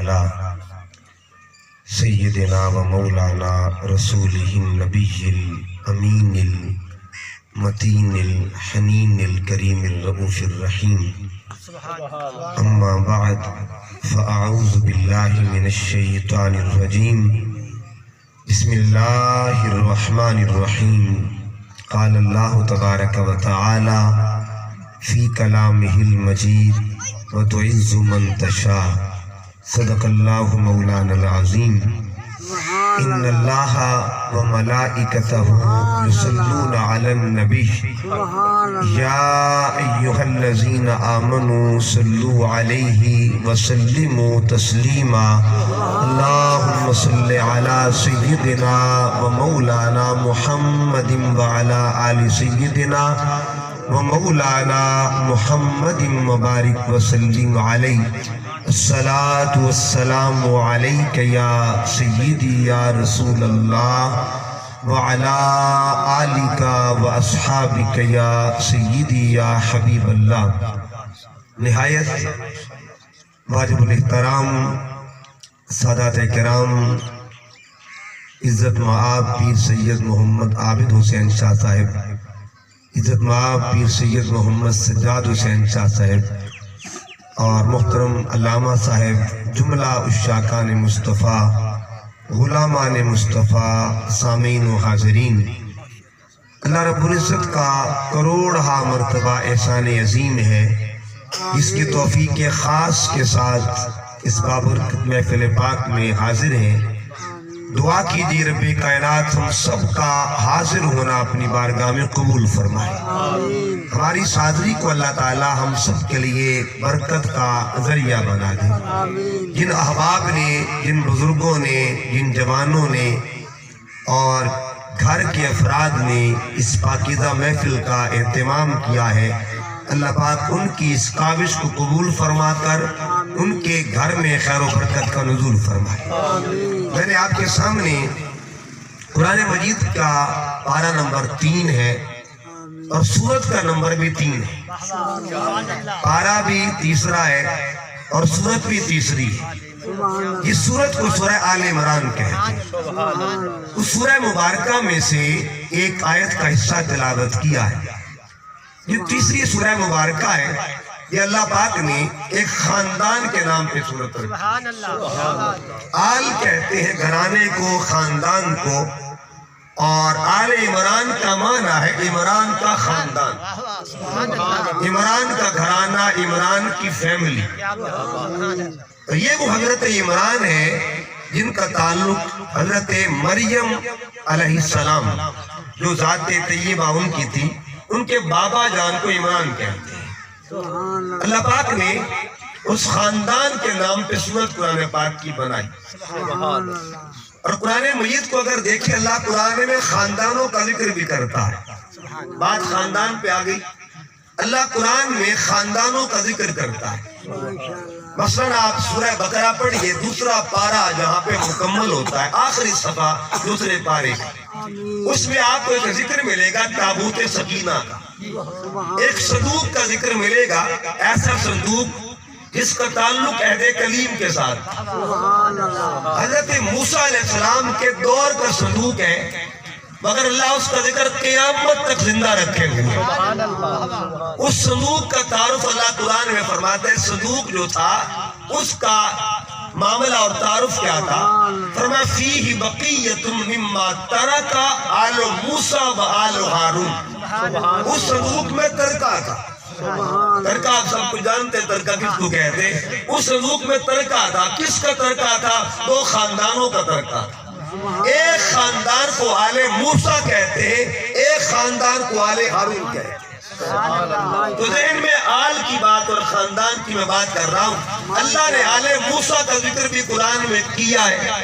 على سيدنا ومولانا رسوله النبي الأمين المتين الحنين الكريم الرؤوف الرحيم. أما بعد فأعوذ بالله من الشيطان الرجيم. بسم الله الرحمن الرحيم. قال الله تبارك وتعالى في كلامه المجيد وتعز من تشاء. صدق الله مولانا العظيم. إن الله وملائكته يصلون على النبي يا أيها الذين آمنوا صلوا عليه وسلموا تسليما. اللهم صل على سيدنا ومولانا محمد وعلى آل سيدنا ومولانا محمد مبارک وسلم علیہ. الصلاة والسلام علیک یا سیدی یا رسول اللہ وعلا آلک و اصحابک یا سیدی یا حبیب اللہ. نہایت واجب الاحترام سادات کرام، عزت مآب پیر سید محمد عابد حسین شاہ صاحب، عزت مآب پیر سید محمد سجاد حسین شاہ صاحب اور محترم علامہ صاحب، جملہ عشاقان مصطفیٰ، غلامان مصطفیٰ، سامعین و حاضرین، اللہ رب العزت کا کروڑہا مرتبہ احسان عظیم ہے جس کی توفیق خاص کے ساتھ اس بابرکت محفل پاک میں حاضر ہیں. دعا کیجئے رب کائنات ہم سب کا حاضر ہونا اپنی بارگاہ میں قبول فرمائے. ہماری حاضری کو اللہ تعالی ہم سب کے لیے برکت کا ذریعہ بنا دے. جن احباب نے، جن بزرگوں نے، جن جوانوں نے اور گھر کے افراد نے اس پاکیزہ محفل کا اہتمام کیا ہے، اللہ پاک ان کی اس کاوش کو قبول فرما کر ان کے گھر میں خیر و برکت کا نزول فرمائے. میں نے آپ کے سامنے قرآن مجید کا پارہ نمبر 3 ہے اور سورت کا نمبر بھی 3 ہے. پارہ بھی تیسرا ہے اور سورت بھی تیسری ہے. اس سورت کو سورہ آل عمران کہتے ہیں. اس سورہ مبارکہ میں سے ایک آیت کا حصہ تلاوت کیا ہے. یہ تیسری سورہ مبارکہ ہے. یہ اللہ پاک نے ایک خاندان کے نام پہ سورت رکھی. آل کہتے ہیں گھرانے کو، خاندان کو، اور آل عمران کا معنی ہے عمران کا خاندان، عمران کا گھرانہ، عمران کی فیملی. یہ وہ حضرت عمران ہے جن کا تعلق حضرت مریم علیہ السلام، جو ذات طیبہ ان کی تھی، ان کے بابا جان کو عمران کہتے ہیں. اللہ پاک نے اس خاندان کے نام پہ سورت قرآن پاک کی بنائی. اور قرآن مجید کو اگر دیکھیں، اللہ قرآن میں خاندانوں کا ذکر بھی کرتا ہے. بات خاندان پہ آ گئی، اللہ قرآن میں خاندانوں کا ذکر کرتا ہے. مثلا آپ سورہ بقرہ پڑھیے، دوسرا پارہ جہاں پہ مکمل ہوتا ہے، آخری صفحہ دوسرے پارے کا، اس میں آپ کو ایک ذکر ملے گا تابوت سکینہ کا. ایک صندوق کا ذکر ملے گا، ایسا صندوق جس کا تعلق عہد کلیم کے ساتھ، حضرت موسیٰ علیہ السلام کے دور کا صندوق ہے، مگر اللہ اس کا ذکر قیامت تک زندہ رکھے ہوئے. اس صندوق کا تعارف اللہ قرآن میں فرماتا ہے. صندوق جو تھا اس کا معاملہ اور تعارف کیا تھا؟ فرمایا فیہ بقیۃ مما ترک آل موسیٰ و آل ہارون. اس صندوق میں ترکہ تھا. ترکہ آپ سب کو جانتے ہیں ترکہ کس کو کہتے ہیں. اس صندوق میں ترکہ تھا. کس کا ترکہ تھا؟ 2 خاندانوں کا ترکہ تھا. ایک خاندان کو آل موسیٰ کہتے ہیں، ایک خاندان کو آل ہارون کہتے ہیں. تو ذہن میں آل کی بات اور خاندان کی میں بات کر رہا ہوں. اللہ نے آل موسیٰ کا ذکر بھی قرآن میں کیا ہے،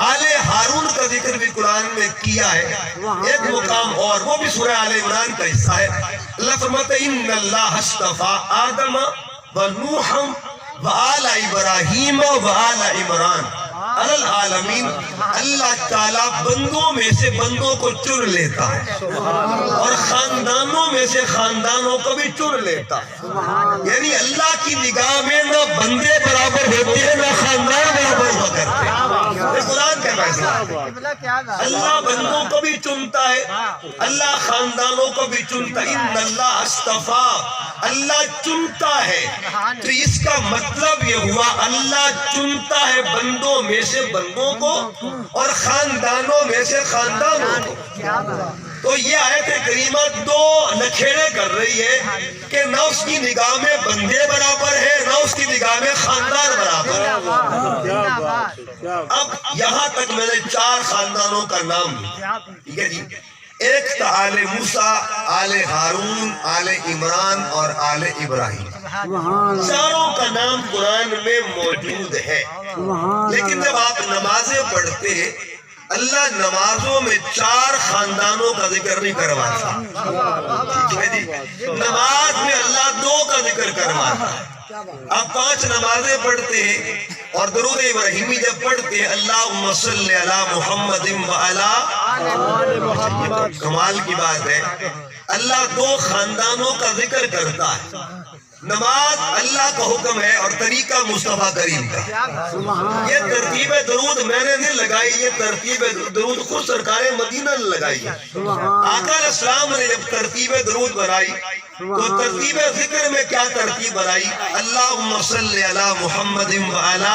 آل ہارون کا ذکر بھی قرآن میں کیا ہے. ایک مقام اور، وہ بھی سورہ آل عمران کا حصہ ہے. اللہ فرماتا ہے ان اللہ اصطفیٰ آدم و نوح و آل ابراہیم و آل عمران علی العالمین. اللہ تعالیٰ بندوں میں سے بندوں کو چن لیتا ہے اور خاندانوں میں سے خاندانوں کو بھی چن لیتا ہے. یعنی اللہ کی نگاہ میں نہ بندے برابر ہوتے ہیں نہ خاندان اللہ بندوں کو بھی چنتا ہے، اللہ خاندانوں کو بھی چنتا ہے. ان اللہ اصطفیٰ، اللہ چنتا ہے. تو اس کا مطلب یہ ہوا اللہ چنتا ہے بندوں میں سے بندوں کو اور خاندانوں میں سے خاندانوں کو. تو یہ آیت کریمہ دو نکھیڑے کر رہی ہے کہ نہ اس کی نگاہ میں بندے برابر ہے، نہ اس کی نگاہ میں خاندان برابر ہے. اب یہاں تک میں نے 4 خاندانوں کا نام لیا، ٹھیک ہے جی. ایک تھا آل موسیٰ، آل ہارون، آل عمران اور آل ابراہیم. چاروں کا نام قرآن میں موجود ہے. لیکن جب آپ نمازیں پڑھتے ہیں اللہ نمازوں میں 4 خاندانوں کا ذکر نہیں کرواتا، ٹھیک ہے جی. نماز میں اللہ 2 کا ذکر کرواتا ہے. آپ 5 نمازیں پڑھتے ہیں اور درود ابراہیمی جب پڑھتے ہیں اللہم صلی علی محمد وعلی محمد، کمال کی بات ہے اللہ 2 خاندانوں کا ذکر کرتا ہے. نماز اللہ کا حکم ہے اور طریقہ مصطفیٰ کریم کا. یہ ترتیب درود میں نے نہیں لگائی، یہ ترتیب درود خود سرکار مدینہ نے لگائی. آقا علیہ السلام نے جب ترتیب درود بنائی تو ترتیب ذکر میں کیا ترتیب بنائی؟ اللہم صلی علی محمد وعلی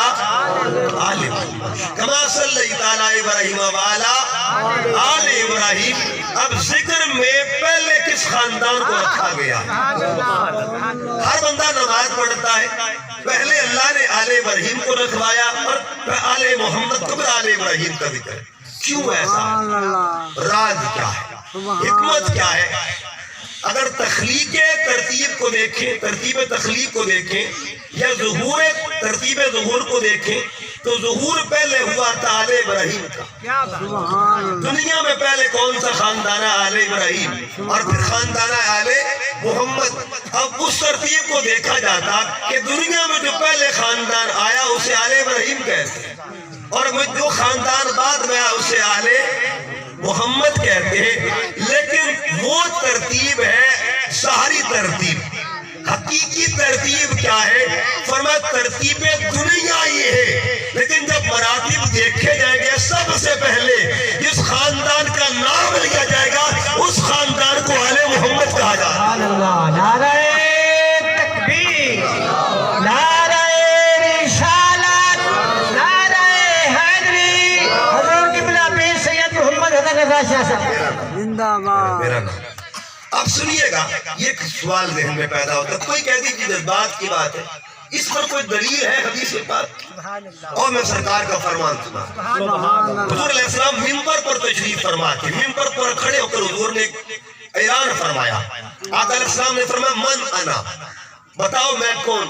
آل محمد کما صلیت علی ابراہیم وعلی آل ابراہیم. اب ذکر میں پہلے کس خاندان کو رکھا گیا؟ ہر بندہ نماز پڑھتا ہے، پہلے اللہ نے آل ابراہیم کو رکھوایا اور آل محمد کو پھر آل ابراہیم کا ذکر. کیوں ایسا؟ راز کیا ہے؟ حکمت کیا ہے؟ اگر تخلیق ترتیب کو دیکھیں، ترتیب تخلیق کو دیکھیں یا ظہور ترتیب ظہور کو دیکھیں تو ظہور پہلے ہوا تھا آل ابراہیم کا. دنیا میں پہلے کون سا خاندان ہے؟ آل ابراہیم، اور پھر خاندان ہے آل محمد. اب اس ترتیب کو دیکھا جاتا کہ دنیا میں جو پہلے خاندان آیا اسے آل ابراہیم کہتے ہیں اور جو خاندان بعد میں آیا اسے آل محمد کہتے ہیں. لیکن وہ ترتیب ہے ظاہری ترتیب. حقیقی ترتیب کیا ہے؟ فرمایا ترتیب دنیا یہ ہے، لیکن جب مراتب دیکھے جائیں گے سب سے پہلے جس خاندان کا نام لیا جائے گا اس خاندان کو آل محمد کہا جاتا ہے. نعرہ تکبیر، نعرہ رسالت، نعرہ حیدری، حضور قبلہ پیر سید محمد حضرت رضا شاہ صاحب زندہ باد. میرا نام. اب سنیے گا، یہ ایک سوال ذہن میں پیدا ہوتا ہے. کوئی کہتی کہ جذبات کی بات ہے، اس پر کوئی دلیل ہے حدیث پاک؟ اور میں سرکار کا فرمان سنا. حضور علیہ السلام ممبر پر تشریف فرما تھے، ممبر پر کھڑے ہو کر حضور نے اعلان فرمایا. آقا علیہ السلام نے فرمایا من انا، بتاؤ میں کون.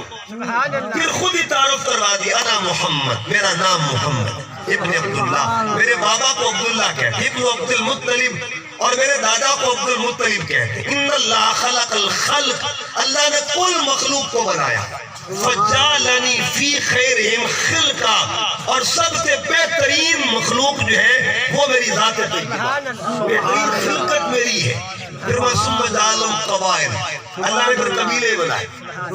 پھر خود ہی تعارف کروا دی، انا محمد، میرا نام محمد ابن عبداللہ، میرے بابا کو عبداللہ کہتے، ابن عبد المطلب، اور میرے دادا کو عبد المطلب کہتے. ان اللہ خلق الخلق، اللہ نے کل مخلوق کو بنایا. فجعلنی فی خیرہم خلقا، اور سب سے بہترین مخلوق جو ہے وہ میری ذات طیبہ، بہترین خلقت میری ہے. پھر وہ ثم جعلہم قبائل، اللہ نے پھر قبیلے بنائے.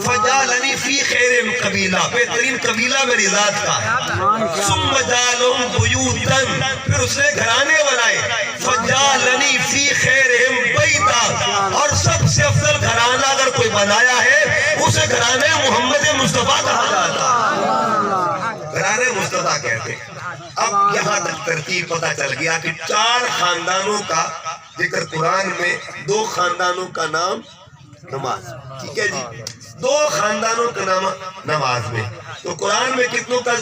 فجعلنی فی خیرہم قبیلہ، بہترین قبیلہ میری ذات کا ہے. ثم جعلہم بیوتا، پھر اس نے گھرانے بنائے. فجعلنی فی خیرہم بیتا، اور سب سے افضل گھرانہ اگر کوئی بنایا ہے اسے گھرانے محمد مصطفیٰ کہا جاتا، گھرانے مصطفیٰ کہتے. اب یہاں تک ترتیب پتہ چل گیا کہ 4 خاندانوں کا ذکر قرآن میں، 2 خاندانوں کا نام نماز. ٹھیک ہے جی، 2 خاندانوں کا نام نماز میں. تو قرآن میں کتنوں کا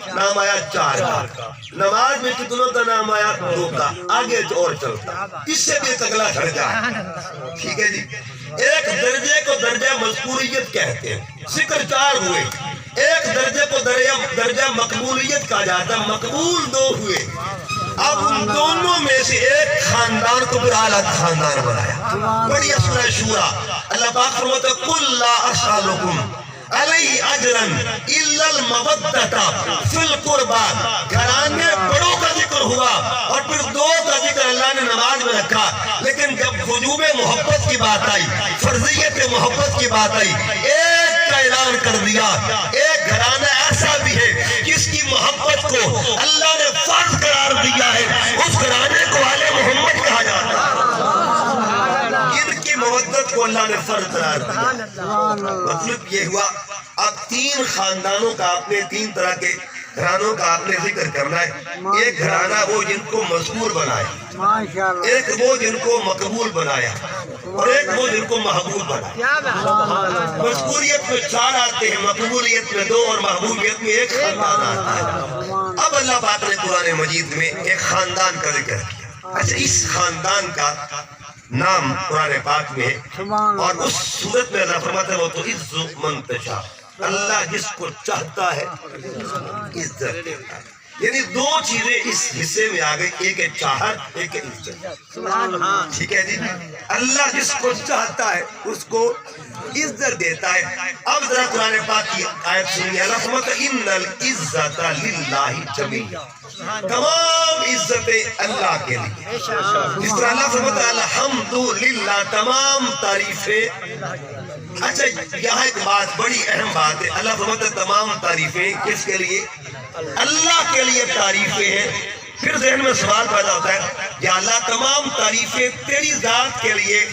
نام آیا؟ 4 کا. نماز میں کتنوں کا نام آیا؟ 2 کا. آگے اور چلتا، اس سے بھی ایک اگلا درجہ ہے. ٹھیک ہے جی، ایک درجے کو درجہ مذکوریت کہتے ہیں. ذکر 4 ہوئے، ایک درجے کو درجہ مقبولیت کہا جاتا ہے. مقبول 2 ہوئے. اب ان دونوں میں سے ایک خاندان کو پھر اعلیٰ خاندان بنایا. بڑی سورہ شورا اللہ پاک فرماتا ہے قل لا اسألکم علیہ اجرا الا المودۃ فی القربى. گھرانے بڑوں کا ذکر ہوا اور پھر 2 کا ذکر اللہ نے نماز میں رکھا. لیکن جب وجوب محبت کی بات آئی، فرضیت محبت کی بات آئی، ایک کا اعلان کر دیا. ایک گھرانہ ایسا بھی ہے جس کی محبت کو اللہ نے فرض قرار فرد قرار دیا. مطلب یہ ہوا اب 3 خاندانوں کا آپ نے 3 طرح کے گھرانوں کا آپ نے ذکر کرنا ہے. ایک گھرانہ وہ جن کو مذکور بنایا, ایک وہ جن کو مقبول بنایا, اور ایک وہ جن کو محبوب بنایا. مذکوریت میں 4 آتے ہیں, مقبولیت میں 2 اور محبوبیت میں 1 خاندان آتا ہے. اب اللہ پاک نے قرآن مجید میں ایک خاندان کا ذکر کیا. اچھا, اس خاندان کا نام قرآن پاک میں ہے, اور اس صورت میں اللہ فرماتا ہے وہ تو عز من تشاء, اللہ جس کو چاہتا ہے عزت دیتا ہے. یعنی 2 چیزیں اس حصے میں آ گئی, ایک ہے چاہت, ایک ہے عزت. ٹھیک ہے جی, اللہ جس کو چاہتا ہے اس کو عزت دیتا ہے. اب ذرا قرآن پاک کی آیت سنیے. اللہ فرماتا ہے ان العزت للہ جمیعا, تمام عزتیں اللہ کے لیے. جس طرح اللہ فرماتا ہے الحمدللہ, تمام تعریفیں. اچھا, یہاں ایک بات, بڑی اہم بات ہے. اللہ فرماتا ہے تمام تعریفیں کس کے لیے؟ اللہ کے لیے تعریفیں ہیں. پھر ذہن میں سوال پیدا ہوتا ہے, یا اللہ تمام تعریفیں تیری ذات کے لیے,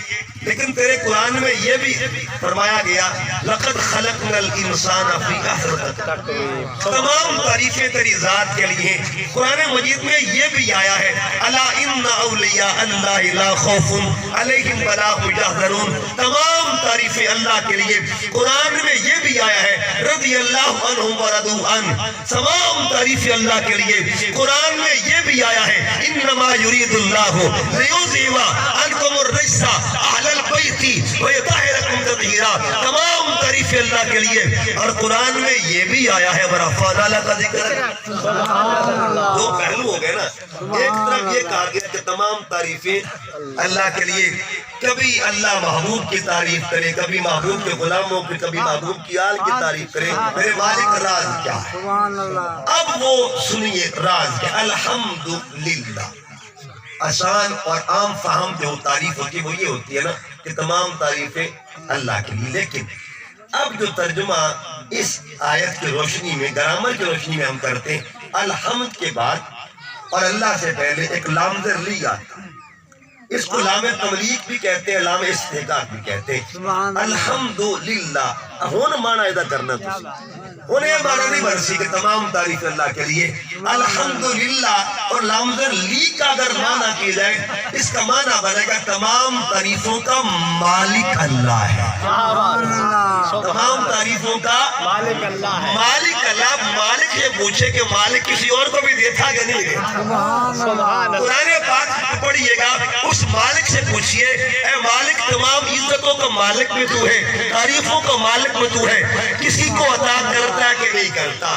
لیکن تیرے قرآن میں یہ بھی فرمایا گیا لقد خلقنا الانسان فی احسن تقویم, تمام تعریفیں تیری ذات کے لیے. قرآن مجید میں یہ بھی آیا ہے الا ان اولیاء اللہ لا خوف علیہم ولا هم یحزنون, تمام تعریفیں اللہ کے لیے. قرآن میں یہ بھی آیا ہے رضی اللہ عنہم ورضوا عنہ, تمام تعریفیں اللہ کے لیے. قرآن میں یہ بھی آیا ہے انما یرید اللہ لیذہب عنکم الرجس اہل البیت ویطہرکم تطہیرا, تمام تعریفیں اللہ کے لیے. اور قرآن میں یہ بھی آیا ہے ورفعنا لک ذکرک. 2 پہلو ہو گئے نا. ایک طرف یہ کہا گیا کہ تمام تعریفیں اللہ کے لیے, کبھی اللہ محبوب کی تعریف کرے, کبھی محبوب کے غلاموں کی, کبھی محبوب کی آل کی تعریف کرے. میرے مالک راز کیا ہے؟ اب وہ سنیے راز کیا. الحمدللہ, آسان اور عام فہم جو تعریف ہوتی ہے وہ یہ ہوتی ہے نا کہ تمام تعریفیں اللہ کے لیے. لیکن اب جو ترجمہ اس آیت کی روشنی میں, گرامر کی روشنی میں ہم کرتے ہیں, الحمد کے بعد اور اللہ سے پہلے ایک لام ذر لی آتا ہے. اس کو لام تملیک بھی کہتے ہیں, لام استحقاق بھی کہتے ہیں. الحمدللہ ہون مانا ادا کرنا, انہیں مانا نہیں برسی کہ تمام تعریف اللہ کے لیے. الحمدللہ اور لام ذر لی کا اگر مانا کی جائے, اس کا مانا بنے گا تمام تعریفوں کا مالک اللہ ہے. تمام تعریفوں کا مالک اللہ ہے. مالک اللہ, مالک یہ پوچھے کہ مالک کسی اور کو بھی دیتا کہ نہیں دیتا. قرآن پاک پڑھیے گا, اس مالک سے پوچھئے اے مالک تمام عزتوں کا مالک میں تو ہے, تعریفوں کا مالک میں تو ہے, کسی کو عطا کرتا ہے کہ نہیں کرتا.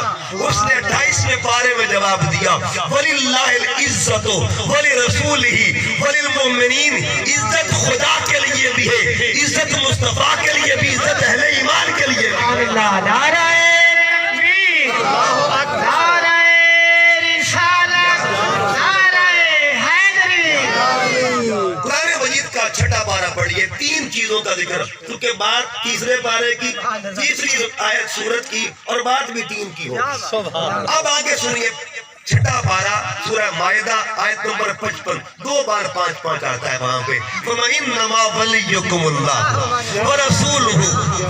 اس نے 28ویں پارے میں جواب دیا وَلِلَّهِ الْعِزَّةُ وَلِرَسُولِهِ وَلِلْمُؤْمِنِينَ, عزت خدا کے لیے بھی ہے, عزت مصطفیٰ کے لیے بھی, عزت اہل ایمان کے لیے بھی. نعرہ تکبیر, نعرہ رسالت, نعرہ حیدری. قرآن مجید کا 6واں پارہ پڑھیے, 3 چیزوں کا ذکر, کیونکہ بات 3رے پارے کی, 3ری آیت سورت کی, اور بات بھی 3 کی ہو. اب آگے سنیے 6واں پارہ سورہ مائدہ آیت نمبر 55, 2 بار 5 آتا ہے وہاں پہ. فَإِنَّمَا وَلِيُّكُمُ اللَّهُ وَرَسُولُهُ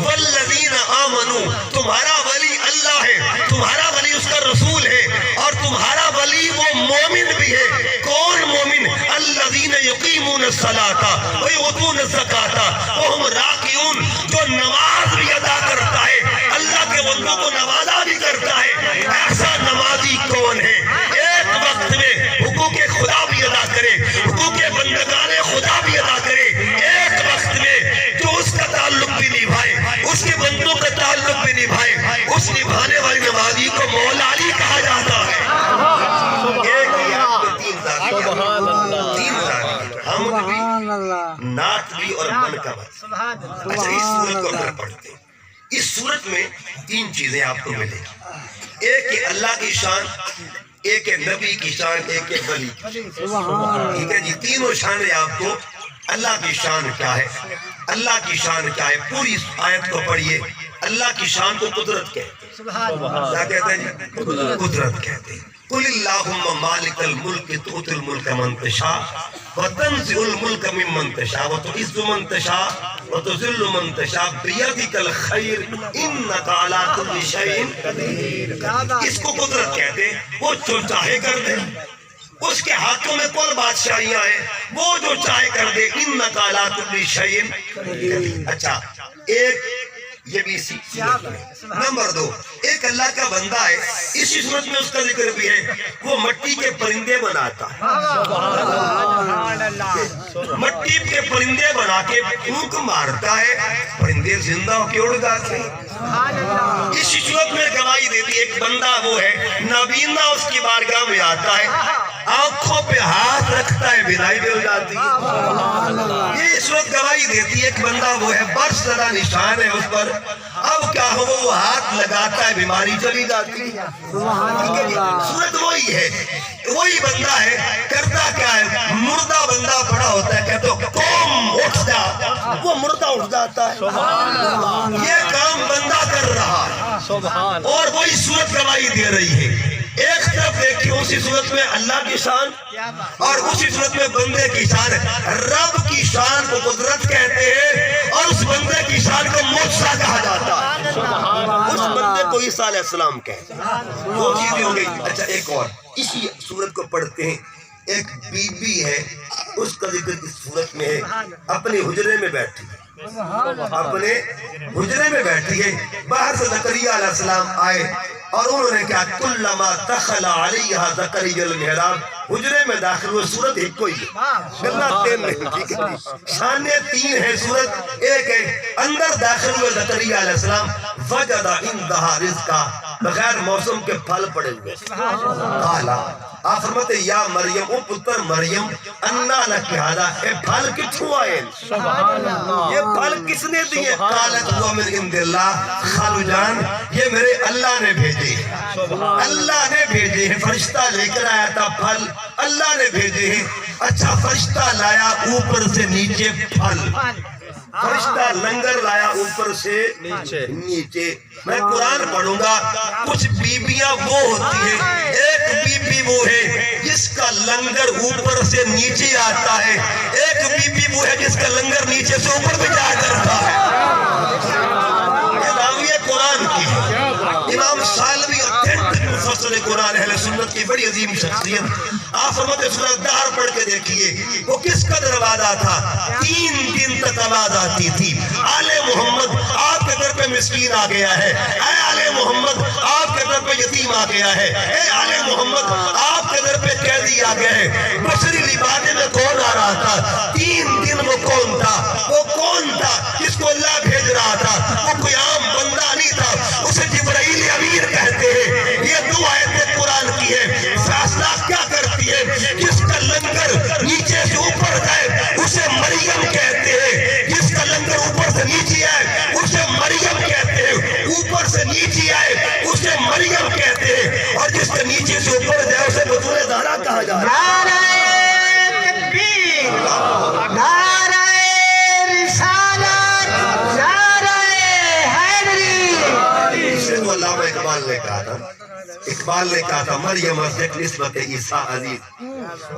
وَالَّذِينَ آمَنُوا, تمہارا ولی اللہ ہے, تمہارا ولی اس کا رسول ہے, اور تمہارا ولی وہ مومن بھی ہے. کون مومن؟ الَّذِينَ يُقِيمُونَ الصَّلَاةَ وَيُؤْتُونَ الزَّكَاةَ وَهُمْ رَاكِعُونَ, جو نماز بھی ادا کرتا ہے, اللہ کے بندوں کو نوازا بھی کرتا ہے. ایسا نمازی کون ہے ایک وقت میں حقوق خدا بھی ادا کرے, حقوق بندگان خدا بھی ادا کرے, ایک وقت میں جو اس کا تعلق بھی نبھائے, اس کے بندوں کا تعلق بھی نبھائے, اس نبھانے والی نمازی کو مولا علی کہا جاتا ہے. ایک ہی آپ میں 3 ذات, 3 ذات, ہم بھی, نعت بھی اور منقبت. اچھا, اس سورت کو اگر پڑھتے ہیں, اس سورت میں 3 چیزیں آپ کو ملے گی. ایک ہے اللہ کی شان, ایک ہے نبی کی شان, ایک ہے ولی کی. ٹھیک ہے جی, تینوں شانیں آپ کو. اللہ کی شان کیا ہے, اللہ کی شان کیا ہے, پوری آیت کو پڑھیے. اللہ کی شان کو قدرت کہتے ہیں, کیا کہتے ہیں جی؟ قدرت کہتے ہیں. قل اللہم مالک الملک تؤتی الملک من تشاء وتنزع الملک ممن تشاء وتعز من تشاء وتذل من تشاء بیدک الخیر انک علی کل شیء قدیر. اس کو قدرت کہتے ہیں. وہ جو چاہے کر دے, اس کے ہاتھوں میں کل بادشاہیاں ہیں, وہ جو چاہے کر دے. انک علی کل شیء قدیر. اچھا, ایک یہ بھی اسی صورت میں. نمبر 2, ایک اللہ کا بندہ ہے, اسی صورت میں اس کا ذکر بھی ہے, وہ مٹی کے پرندے بناتا ہے. مٹی کے پرندے بنا کے پھونک مارتا ہے, پرندے زندہ ہو کے اڑ جاتے ہیں. اسی صورت میں گواہی دیتی ہے. ایک بندہ وہ ہے, نابینا اس کی بارگاہ میں آتا ہے, آنکھوں پہ ہاتھ رکھتا ہے, بینائی بھی ہو جاتی ہے. یہ اس وقت گواہی دیتی ہے. ایک بندہ وہ ہے, برس زدہ نشان ہے اس پر, اب کیا ہو, وہ ہاتھ لگاتا ہے, بیماری چلی جاتی ہے. صورت وہی ہے, وہی بندہ ہے. کرتا کیا ہے, مردہ بندہ پڑا ہوتا ہے, کہتے ہو قوم اٹھ جا, وہ مردہ اٹھ جاتا ہے. یہ کام بندہ کر رہا ہے, اور وہی صورت گواہی دے رہی ہے. ایک طرف دیکھیں, اسی صورت میں اللہ کی شان اور اسی صورت میں بندے کی شان. رب کی شان کو قدرت کہتے ہیں, اور اس بندے کی شان کو معجزہ کہا جاتا ہے. اس بندے کو عیسیٰ علیہ السلام کہتے ہیں. وہ چیزیں ہو گئی. اچھا, ایک اور اسی صورت کو پڑھتے ہیں. ایک بی بی ہے, اس کا ذکر اس صورت میں ہے. اپنے حجرے میں بیٹھی ہے, اپنے حجرے میں بیٹھی ہے. باہر سے زکریا علیہ السلام آئے, اور انہوں نے کہا کلما دخل علیہ زکریا المحراب, حجرے میں داخل ہوئے. صورت ایک کوئی ہے, اللہ تین نہیں, ٹھیک ہے, شانیں تین ہیں, صورت ایک ہے. اندر داخل ہوئے زکریا علیہ السلام, وجد عندہا رزقا, بغیر موسم کے پھل پڑے ہوئے. قالا, آپ فرماتے یا مریم, او پتر مریم, انا لکی ھذا, اے پھل کتھوں آئے, یہ پھل کس نے دیے؟ قالت هو من عند اللہ, خالو جان یہ میرے اللہ نے بھیجے ہیں, اللہ نے بھیجے ہیں. فرشتہ لے کر آیا تھا پھل, اللہ نے بھیجے ہیں. اچھا, فرشتہ لایا اوپر سے نیچے پھل, فرشتہ لنگر لایا اوپر سے نیچے. میں قرآن پڑھوں گا. کچھ بیبیاں وہ ہوتی ہیں, ایک بی بی وہ ہے جس کا لنگر اوپر سے نیچے آتا ہے, ایک بی بی وہ ہے جس کا لنگر نیچے سے اوپر بھی جا کرتا ہے. یہ راویہ قرآن کی ہے, امام سالوی مفسر قرآن اہل سنت کی بڑی عظیم شخصیت. آپ فرماتے سورہ دہر پڑھ کے دیکھیے, وہ کس قدر وعدہ تھا. 3 دن تک آواز آتی تھی, آل محمد آپ کے در پہ مسکین آ گیا ہے, اے آل محمد آپ کے در پہ یتیم آ گیا ہے, اے آل محمد آپ کے در پہ قیدی آ گیا ہے. بصری لبادے میں کون آ رہا تھا؟ 3 دن وہ کون تھا؟ وہ کون تھا جس کو اللہ بھیج رہا تھا؟ وہ کوئی عام بندہ نہیں تھا, اسے جبرائیل امین کہتے ہیں. یہ 2 آیتیں قرآن کی ہے. فیصلہ کیا کرتی ہے؟ جس کا لنگر نیچے سے اوپر جائے اسے مریم کہتے ہیں, جس کا لنگر اوپر سے نیچے آئے اسے مریم کہتے ہیں, اوپر سے نیچے آئے اسے مریم کہتے ہیں, اور جس کا نیچے سے اوپر جائے اسے بطول زہرا کہا جاتا ہے. نعرہ تکبیر, نعرہ رسالت, نعرہ حیدری. اسے تو علامہ اقبال نے کہا تھا, اقبال نے کہا تھا مریم ارزق نسبت عیسیٰ عزیز,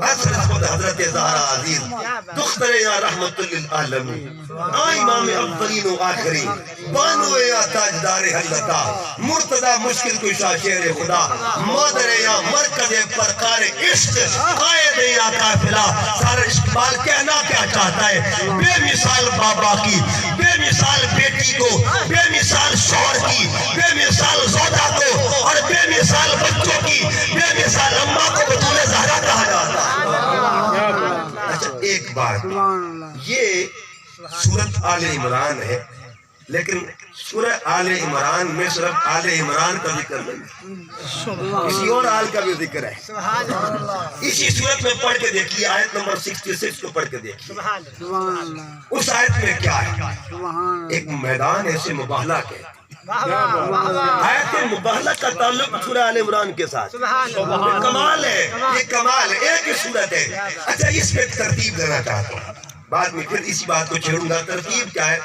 اصل نسبت حضرت زہرا عزیز, دختر یا رحمت للعالمین, امام اولین و آخرین, بانو یا تاجدار حلتا, مرتضی مشکل کشا شیر خدا, مادر یا مرکز پرکار عشق, قائد یا قافلہ. سارا اقبال کہنا کیا چاہتا ہے؟ بے مثال بابا کی, بے مثال بیٹی کو, بے مثال شوہر کی, بے مثال زوجہ کو, اور بے مثال بچوں کی, بے مثال اماں کو بطول زہرا کہا جاتا ہے. اچھا, ایک بات, یہ سورت آل عمران ہے, لیکن سورہ آل عمران میں صرف آل عمران کا ذکر نہیں, کسی اور آل کا بھی ذکر ہے. اسی سورت میں پڑھ کے دیکھیے, آیت نمبر 66 کو پڑھ کے دیکھیے. اس آیت میں کیا ہے؟ ایک میدان ایسے مباہلہ کے, آیت مباہلہ کا تعلق سورہ آل عمران کے ساتھ. یہ کمال ہے, یہ کمال ہے, ایک ہی صورت ہے. اچھا, اس پہ ترتیب دینا چاہتا ہوں, بعد میں پھر اسی بات کو چھیڑوں گا. ترتیب کیا ہے؟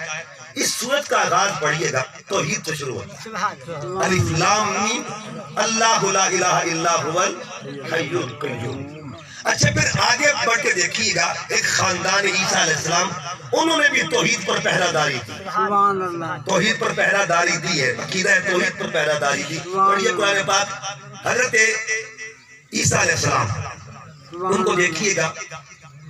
اس سورت کا آغاز پڑھیے گا توحید تو شروع ہوتا ہے. سبحان الف لام میم اللہ لا الہ الا هو الحی القیوم. اچھا پھر آگے بڑھ کے دیکھیے گا ایک خاندان عیسیٰ علیہ السلام، انہوں نے بھی توحید پر پہرہ داری کی. سبحان اللہ. توحید پر پہرہ داری دی ہے، عقیدہ توحید پر پہرہ داری دی. پڑھیے قرآن پاک. حضرت عیسیٰ علیہ السلام ان کو دیکھیے گا،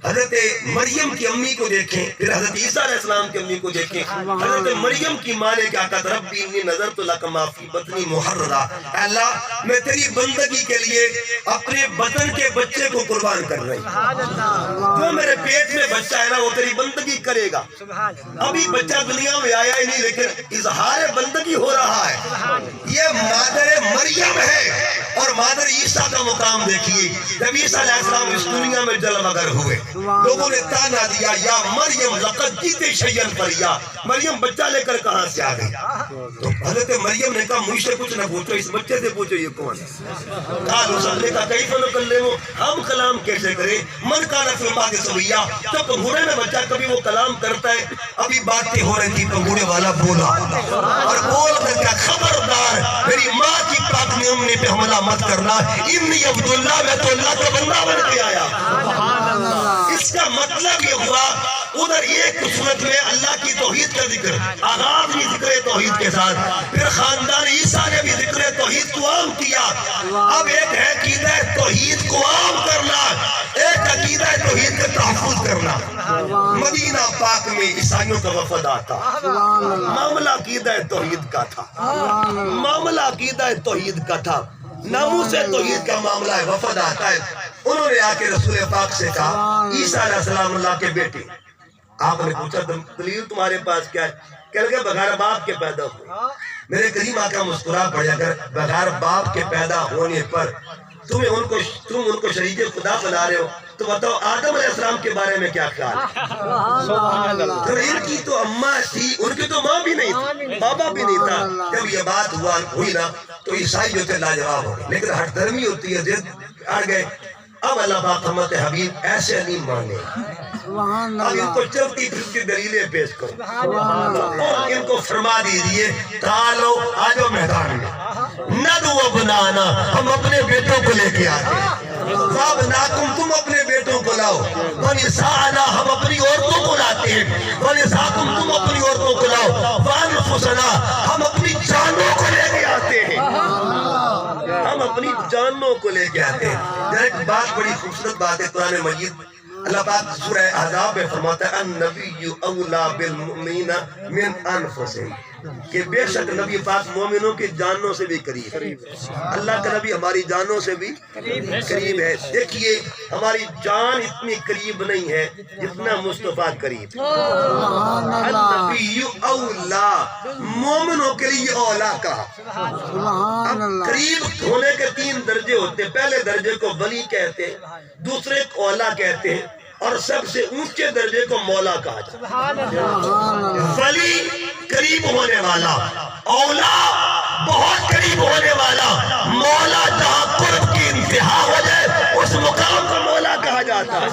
حضرت مریم کی امی کو دیکھیں، پھر حضرت عیسیٰ علیہ السلام کی امی کو دیکھیں. حضرت مریم کی ماں نے کہا کہ ربی انی نذرت لک ما فی بطنی محررا، اے اللہ میں تیری بندگی کے لیے اپنے بطن کے بچے کو قربان کر رہی ہوں. جو میرے پیٹ میں بچہ ہے نا وہ تیری بندگی کرے گا. ابھی بچہ دنیا میں آیا ہی نہیں لیکن اظہار بندگی ہو رہا ہے. یہ مادر مریم ہے. اور مادر عیسیٰ کا مقام دیکھیے، جب عیسیٰ علیہ السلام اس دنیا میں جلوہ گر ہوئے، لوگوں نے تانا دیا یا مریم لقد جیتے شیئن فریا، مریم بچہ لے کر کہاں سے آ گئی؟ تو حضرت مریم نے کہا مجھ سے کچھ نہ پوچھو، اس بچے سے پوچھو یہ کون ہے. قالوا صلی کا کیف نکلم، ہم کلام کیسے کریں؟ من کان فی المہد صبیا، تو پنگوڑے میں بچہ کبھی وہ کلام کرتا ہے. ابھی باتیں ہو رہی تھی، پنگوڑے والا بولا اور بول کر کیا خبردار میری ماں کی پاک امی پہ حملہ مت کرنا، انی عبداللہ میں تو اللہ کا بندہ بن کے آیا. اس کا مطلب یہ ہوا ادھر ایک صورت میں اللہ کی توحید کا ذکر، آغاز بھی ذکر توحید کے ساتھ، پھر خاندان عیسیٰ نے بھی ذکر توحید کو عام کیا. اب ایک ہے عقیدہ توحید کو عام کرنا، ایک عقیدہ توحید کا تحفظ کرنا. مدینہ پاک میں عیسائیوں کا وفد آتا، معاملہ عقیدہ توحید کا تھا، معاملہ عقیدہ توحید کا تھا، ناموس توحید کا معاملہ ہے. وفد آتا ہے، انہوں نے آ کے رسول پاک سے کہا عیسیٰ علیہ السلام اللہ کے بیٹے. آپ نے پوچھا دلیل تمہارے پاس کیا ہے؟ کہہ لگے بغیر باپ کے پیدا ہوئے. میرے کریم آقا مسکرا پڑے، اگر بغیر باپ کے پیدا ہونے پر تم ان کو شریک خدا بنا رہے ہو تو بتاؤ آدم علیہ السلام کے بارے میں کیا خیال ہے؟ تو ان کی تو اماں تھی، ان کی تو ماں بھی نہیں تھی، بابا بھی نہیں تھا. جب یہ بات ہوئی نا تو عیسائی جو تھے لاجواب ہو گئے، لیکن ہٹ دھرمی ہوتی ہے، ضد اڑ گئے. اب اللہ پاک رحمت حبیب ایسے نہیں مانے، اب ان کو چلتی پھرتی دلیلیں پیش کرو اور ان کو فرما دیجئے تعالو آجو میدان میں، ندو ابنانا، ہم اپنے بیٹوں کو لے کے آتے ہیں، فابناکم، تم اپنے بیٹوں کو لاؤ، ونساءنا، ہم اپنی عورتوں کو لاتے ہیں، ونساکم، تم اپنی عورتوں کو لاؤ، وانفسنا، ہم اپنی جانوں کو لے کے آتے ہیں، ہم اپنی جانوں کو لے کے آتے ہیں. ایک بات بڑی خوبصورت بات ہے قرآن مجید، اللہ پاک سورہ احزاب میں فرماتا ہے النبی اولا بالمؤمنین من انفسہم، کہ بے شک نبی پاک مومنوں کی جانوں سے بھی قریب ہے. اللہ کا نبی ہماری جانوں سے بھی قریب ہے. دیکھیے ہماری جان اتنی قریب نہیں ہے جتنا مصطفیٰ قریب ہے. النبی اولا، مومنوں کے لیے اولا کہا. اب قریب ہونے کے 3 درجے ہوتے ہیں. پہلے درجے کو ولی کہتے ہیں، دوسرے کو اولا کہتے ہیں، اور سب سے اونچے درجے کو مولا کہا جاتا ہے. ولی قریب ہونے والا، اولا بہت قریب ہونے والا، مولا جہاں قرب کی انتہا ہو جائے اس مقام کو مولا کہا جاتا ہے.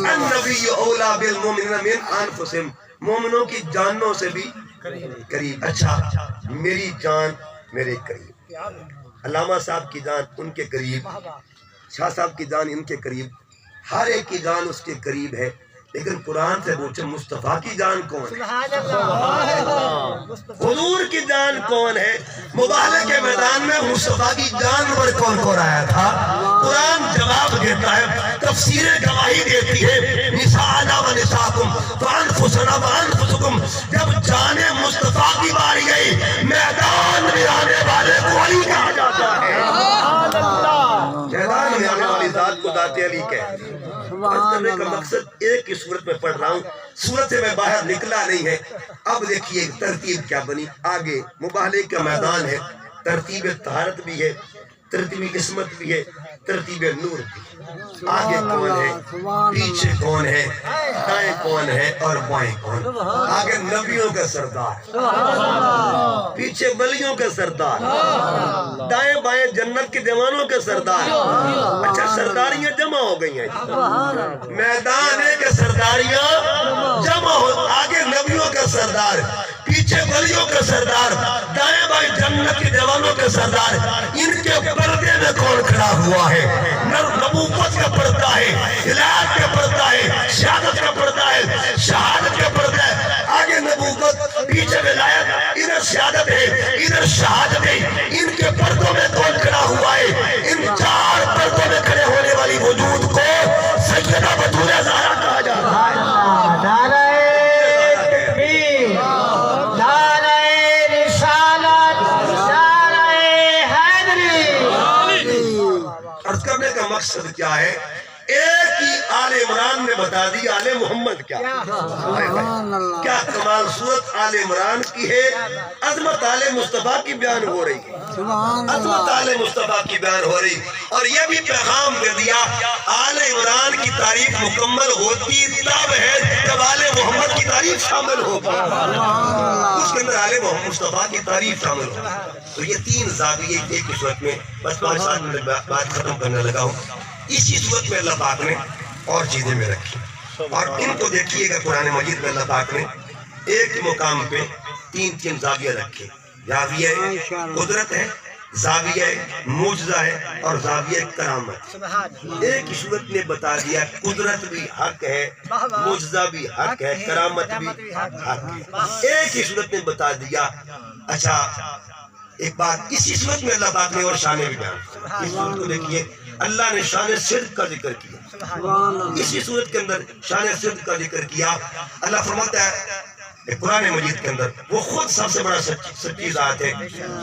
النبی اولا بالمؤمنین من انفسہم، مومنوں کی جانوں سے بھی قریب. اچھا میری جان میرے قریب، علامہ صاحب کی جان ان کے قریب، شاہ صاحب کی جان ان کے قریب، ہر ایک کی جان اس کے قریب ہے. لیکن قرآن سے پوچھے مصطفیٰ کی جان کون ہے؟ حضور کی جان کون ہے؟ مباہلے کے میدان میں مصطفیٰ کی جان پر کون کون آیا تھا؟ قرآن جواب دیتا ہے، تفسیریں گواہی دیتی ہے، نساءنا و نساءکم وانفسنا و انفسکم. جب جان مصطفیٰ کی باری گئی میدان میں آنے والے کو علی کہا جاتا ہے. میدان میں آنے والی ذات کو ذات علی کہتے ہیں. عرض کرنے کا مقصد ایک ہی صورت میں پڑھ رہا ہوں، صورت سے میں باہر نکلا نہیں ہے. اب دیکھیے ترتیب کیا بنی. آگے مباہلے کا میدان ہے، ترتیب طہارت بھی ہے، ترتیب عصمت بھی ہے، ترتیب نور بھی. آگے کون ہے، پیچھے کون ہے، دائیں کون ہے اور بائیں کون. آگے نبیوں کا سردار، پیچھے ولیوں کا سردار، دائیں بائیں جنت کے جوانوں کا سردار. اچھا سرداریاں جمع ہو گئی ہیں، میدان ہے کہ سرداریاں جمع ہو. آگے نبیوں کا سردار، پیچھے ولیوں کا سردار، دائیں بائیں جنت کے جوانوں کا سردار. ان کے پردے میں کون کھڑا ہوا ہے؟ نبوت کا پردہ ہے، ہدایت کا پردہ ہے، شہادت کا پردہ ہے، شہادت کا پردہ ہے. آگے نبوت، پیچھے ولایت، ادھر شہادت ہے، ادھر شہادت ہے. ان کے پردوں میں کون کھڑا ہوا ہے؟ ان چار پردوں میں کھڑے ہونے والی وجود کو سیدہ بطول زہرا کہا جاتا ہے. نعرہ تکبیر، نعرہ رسالت، نعرہ حیدری. عرض کرنے کا مقصد کیا ہے؟ ایک ہی آل عمران نے بتا دی آل محمد کیا. کیا کمال صورت آل عمران کی ہے. عظمت آل مصطفیٰ کی بیان ہو رہی ہے، عظمت آل مصطفیٰ کی بیان ہو رہی. اور یہ بھی پیغام دے دیا آل عمران کی تعریف مکمل ہوتی تب ہے جب آل محمد کی تعریف شامل ہوگی، اس کے اندر آل محمد مصطفیٰ کی تعریف شامل ہوگی. تو یہ تین زاویے ایک ہی صورت میں، بس 5-7 منٹ بات ختم کرنے لگا ہوں. اسی صورت میں اللہ پاک نے اور چیزیں میں رکھی، اور ان کو دیکھیے گا قرآن مجید میں اللہ پاک نے ایک مقام پہ تین زاویہ رکھے. زاویہ قدرت ہے، زاویہ معجزہ ہے، اور زاویہ کرامت. ایک ہی صورت نے بتا دیا قدرت بھی حق ہے، معجزہ بھی حق ہے، کرامت بھی حق ہے. ایک ہی صورت نے بتا دیا. اچھا ایک بات اسی صورت میں اللہ پاک نے اور شان بھی بیان. اس صورت کو دیکھیے، اللہ نے شان صدق کا ذکر کیا. اسی صورت کے اندر شان صدق کا ذکر کیا. اللہ فرماتا ہے قرآن مجید کے اندر وہ خود سب سے بڑا سچی ذات ہے،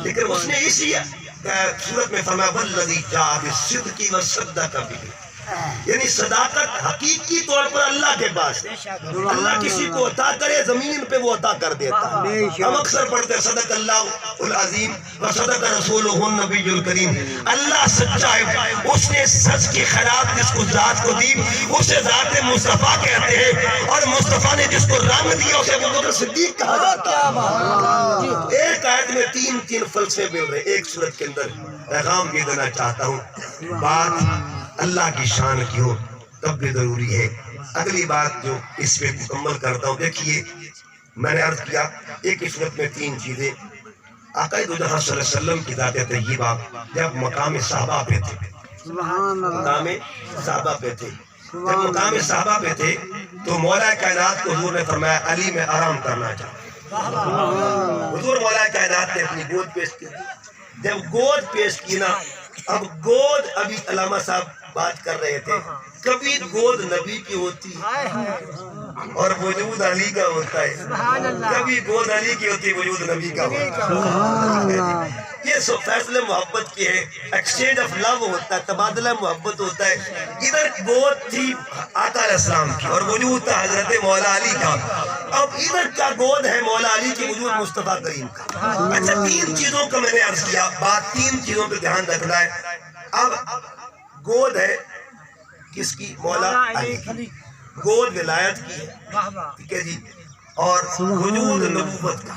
لیکن اس نے اسی صورت میں فرمایا والذی جاء بالصدق وصدق بہ. یعنی صداقت حقیقی طور پر اللہ کے پاس ہے. اللہ کسی کو عطا کرے زمین پہ وہ عطا کر دیتا ہے. ہم اکثر پڑھتے ہیں صدق اللہ العظیم وصدق رسولہ النبی الکریم. اللہ سچا ہے، اس نے سچ کی خیرات جس کو ذات کو دی اسے ذات مصطفیٰ کہتے ہیں، اور مصطفیٰ نے جس کو رنگ دیا اسے ابوبکر صدیق کہا جاتا ہے. ایک آیت میں تین فلسفے مل رہے. ایک صورت کے اندر پیغام یہ دینا چاہتا ہوں، بات اللہ کی شان کی ہو تب بھی ضروری ہے. اگلی بات جو اس پہ مکمل کرتا ہوں، دیکھیے میں نے عرض کیا ایک ہی صورت میں تین چیزیں. آقا دو جہاں صلی اللہ علیہ وسلم کی ذات طیبہ جب مقام صحابہ پہ تھے، مقام صحابہ پہ تھے، جب مقام صحابہ پہ تھے تو مولا کائنات کو حضور نے فرمایا علی میں آرام کرنا چاہتا. حضور مولا کائنات نے اپنی گود پیش کی. جب گود پیش کی نا، اب گود ابھی علامہ صاحب بات کر رہے تھے، کبھی گود نبی کی ہوتی اور وجود علی کا ہوتا ہے، کبھی گود علی کی ہوتی وجود نبی کا ہوتا ہے. یہ سب فیصلے محبت کے ہیں، ایکسچینج آف لو ہوتا ہے، تبادلہ محبت ہوتا ہے. ادھر گود تھی آقا علیہ السلام کی اور وجود تھا حضرت مولا علی کا. اب ادھر کیا گود ہے مولا علی کی، وجود مصطفیٰ کریم کا. اچھا تین چیزوں کا میں نے عرض کیا، بات تین چیزوں پہ دھیان رکھنا ہے. اب گود ہے کس کی؟ مولا علی کی. گود ولایت کی ہے، ٹھیک ہے جی، اور وجود نبوت کا.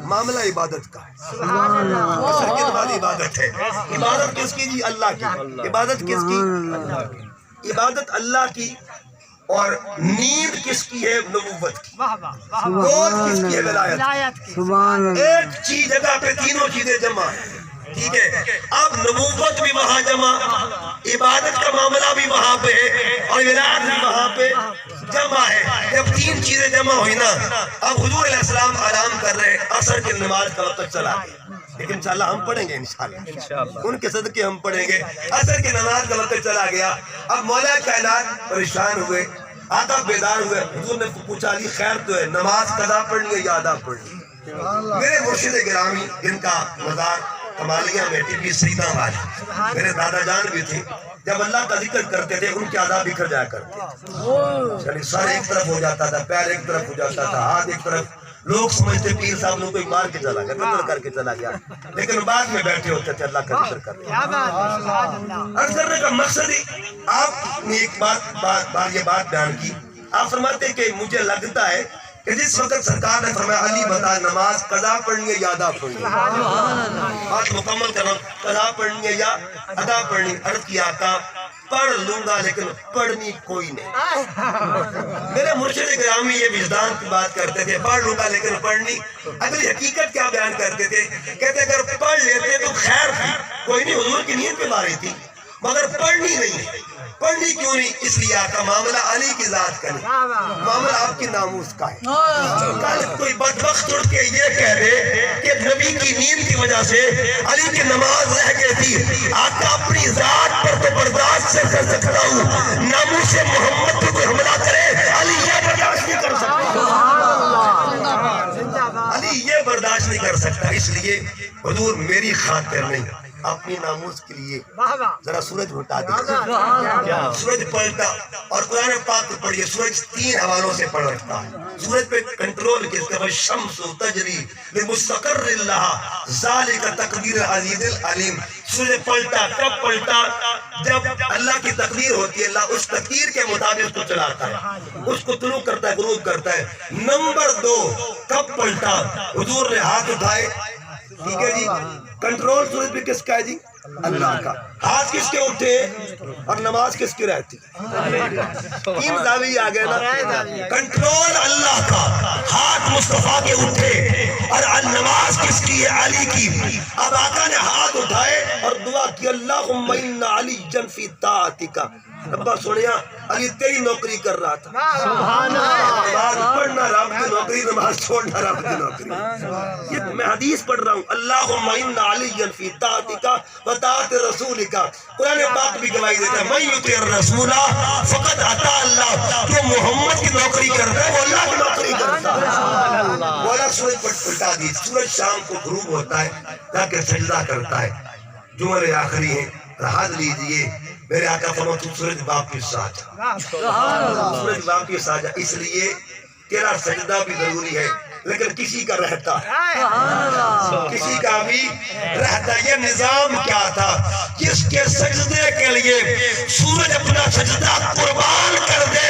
معاملہ عبادت کا ہے، سرکت والی عبادت ہے. عبادت کس کی جی؟ اللہ کی. عبادت کس کی؟ عبادت اللہ کی. اور نیند کس کی ہے؟ نبوت کی. گود کس کی ہے؟ ولایت کی. ایک چیز جگہ پہ تینوں چیزیں جمع ہیں، ٹھیک ہے. اب نبوت بھی وہاں جمع، عبادت کا معاملہ بھی وہاں پہ ہے، اور ولایت بھی وہاں پہ جمع ہے. جب تین چیزیں جمع ہوئی نا، اب حضور علیہ السلام آرام کر رہے ہیں. عصر کی نماز کا وقت چلا گیا، لیکن انشاءاللہ ہم پڑھیں گے، انشاءاللہ ان کے صدقے ہم پڑھیں گے. عصر کی نماز کا وقت چلا گیا. اب مولا کائنات پریشان ہوئے، آقا بیدار ہوئے. حضور نے پوچھا علی خیر تو ہے، نماز قضا پڑھنی ہے یا ادا پڑھنی؟ میرے مرشد گرامی جن کا مزار کمالیہ میں ٹی سیدہ والی میرے دادا جان بھی تھے، جب اللہ کا ذکر کرتے تھے ان کے آداب بکھر جایا کرتے. سر ایک طرف ہو جاتا تھا، پیر ایک طرف ہو جاتا تھا، ہاتھ ایک طرف لوگ سمجھتے پیر صاحب نے کوئی مار کے چلا گیا، قتل کر کے چلا گیا، لیکن بعد میں بیٹھے ہوتے تھے اللہ کا ذکر کر رہے۔ عرض کرنے کا مقصد ہی آپ نے ایک بات یہ بات بیان کی، آپ فرماتے کہ مجھے لگتا ہے کہ جس وقت سرکار نے فرمایا علی بتا نماز قضا پڑھنی ہے یا ادا پڑھنی ہے، بات مکمل کرنا، قضا پڑھنی ہے یا ادا پڑھنی ہے۔ عرض کیا آقا پڑھ لوں گا لیکن پڑھنی کوئی نہیں۔ میرے مرشد گرامی یہ وجدان کی بات کرتے تھے، پڑھ لوں گا لیکن پڑھنی۔ اگلی حقیقت کیا بیان کرتے تھے؟ کہتے اگر پڑھ لیتے تو خیر تھی، کوئی نہیں، حضور کی نیت پہ باری تھی، مگر پڑھنی نہیں۔ پڑھنی کیوں نہیں؟ اس لیے آقا معاملہ علی کی ذات کا نہیں، معاملہ آپ کی ناموس کا ہے۔ کل کوئی بدبخت اٹھ کے یہ کہہ دے کہ نبی کی نیند کی وجہ سے علی کی نماز رہ گئی تھی، آقا اپنی ذات پر تو برداشت سے کر سکتا ہوں، ناموس محمد پہ کوئی حملہ کرے علی یہ برداشت نہیں کر سکتا، علی یہ برداشت نہیں کر سکتا۔ اس لیے حضور میری خاطر نہیں، اپنی ناموس کے لیے ذرا سورج ہٹا دیا، سورج پلٹا، اور قرآن پاک کو پڑھیے، سورج 3 حوالوں سے پلٹتا ہے، سورج پہ کنٹرول کس کا؟ شمس تجری لمستقر لہا ذالک تقدیر العزیز العلیم۔ سورج پلٹا کب پلٹا؟ جب اللہ کی تقدیر ہوتی ہے، اللہ اس تقدیر کے مطابق کو چلاتا ہے، اس کو طلوع کرتا ہے، غروب کرتا ہے۔ نمبر 2 کب پلٹا؟ حضور نے ہاتھ اٹھائے، ٹھیک ہے جی، کنٹرول سورج پہ کس کا ہے جی؟ اللہ کا۔ ہاتھ کس کے اٹھے اور نماز کس کی رہتی؟ 3 زاویے آ گئے نا، کنٹرول اللہ کا، ہاتھ مصطفیٰ کے اٹھے، اور نماز کس کی ہے؟ علی کی۔ اب آقا نے ہاتھ اٹھائے اور دعا کی، اللہم ان علیٰ فی طاعتک، ربا سنیا علی تیری نوکری کر رہا تھا، نماز پڑھنا رب کی نوکری، نماز چھوڑنا رب کی نوکری۔ یہ میں حدیث پڑھ رہا ہوں، اللہم ان علیٰ فی طاعتک وطاعت رسولک۔ قرآن پاک بھی گواہی دیتا ہے، من یطع الرسول فقد اطاع اللہ، جو محمد کی نوکری کرتا ہے وہ اللہ کی نوکری کرتا ہے۔ مولا سورج پلٹا دی، سورج شام کو غروب ہوتا ہے، جا کے سجدہ کرتا ہے۔ جملے آخری ہیں، راحت لیجئے، میرے آقا فرماتے تو سورج واپس آ جا، سورج واپس آ جا۔ اس لیے تیرا سجدہ بھی ضروری ہے، لیکن کسی کا رہتا ہے، کسی کا بھی رہتا ہے۔ یہ نظام کیا تھا؟ جس کے سجدے کے لیے سورج اپنا سجدہ قربان کر دے،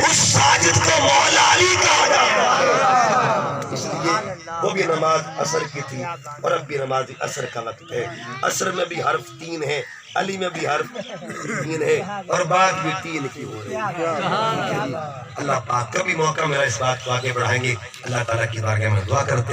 اس ساجد کو مولا علی کہا جاتا ہے۔ اس لیے وہ بھی نماز عصر کی تھی، اور اب بھی نماز عصر کا وقت ہے۔ عصر میں بھی حرف 3 ہے، علی میں بھی حرف 3 ہے، اور بات بھی 3 کی ہو رہی ہے۔ اللہ پاک کبھی موقع ملا اس بات کو آگے بڑھائیں گے۔ اللہ تعالیٰ کی بارگاہ میں دعا کرتے ہیں۔